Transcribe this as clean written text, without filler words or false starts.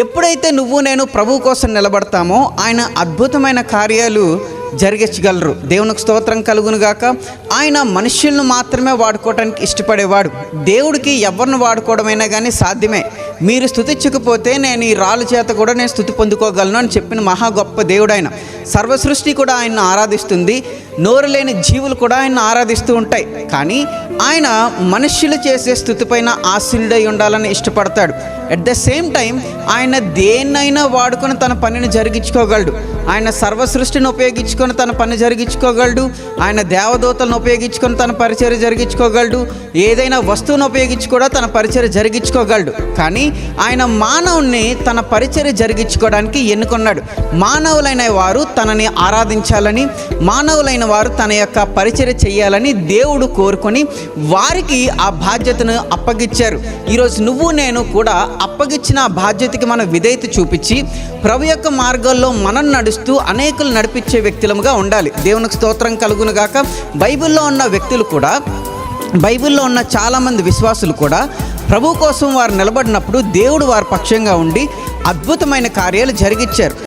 ఎప్పుడైతే నువ్వు నేను ప్రభు కోసం నిలబడతామో ఆయన అద్భుతమైన కార్యాలు జరిగించగలరు. దేవునికి స్తోత్రం కలుగును గాక. ఆయన మనుష్యులను మాత్రమే వాడుకోవడానికి ఇష్టపడేవాడు. దేవుడికి ఎవరిని వాడుకోవడమైనా కానీ సాధ్యమే. మీరు స్తుతించకపోతే నేను ఈ రాళ్ళ చేత కూడా నేను స్తుతి పొందుకోగలను అని చెప్పిన మహా గొప్ప దేవుడు ఆయన. సర్వసృష్టి కూడా ఆయన్ని ఆరాధిస్తుంది. నోరు లేని జీవులు కూడా ఆయన్ని ఆరాధిస్తూ ఉంటాయి. కానీ ఆయన మనుష్యులు చేసే స్తుతి పైన ఆశీనుడై ఉండాలని ఇష్టపడతాడు. అట్ ద సేమ్ టైం ఆయన దేన్నైనా వాడుకొని తన పనిని జరిగించుకోగలడు. ఆయన సర్వసృష్టిని ఉపయోగించుకొని తన పని జరిగించుకోగలడు. ఆయన దేవదూతలను ఉపయోగించుకొని తన పరిచర్య జరిగించుకోగలడు. ఏదైనా వస్తువును ఉపయోగించి కూడా తన పరిచర్య జరిగించుకోగలడు. కానీ ఆయన మానవుణ్ణి తన పరిచర్య జరిగించుకోవడానికి ఎన్నుకున్నాడు. మానవులైన వారు తనని ఆరాధించాలని, మానవులైన వారు తన యొక్క పరిచర్య చేయాలని దేవుడు కోరుకొని వారికి ఆ బాధ్యతను అప్పగించారు. ఈరోజు నువ్వు నేను కూడా అప్పగించిన ఆ బాధ్యతకి మనం విధేయత చూపించి ప్రభు యొక్క మార్గాల్లో మనం నడుస్తూ అనేకులు నడిపించే వ్యక్తులముగా ఉండాలి. దేవునికి స్తోత్రం కలుగును గాక. బైబిల్లో ఉన్న వ్యక్తులు కూడా, బైబిల్లో ఉన్న చాలామంది విశ్వాసులు కూడా ప్రభు కోసం వారు నిలబడినప్పుడు దేవుడు వారి పక్షంగా ఉండి అద్భుతమైన కార్యాలు జరిగించారు.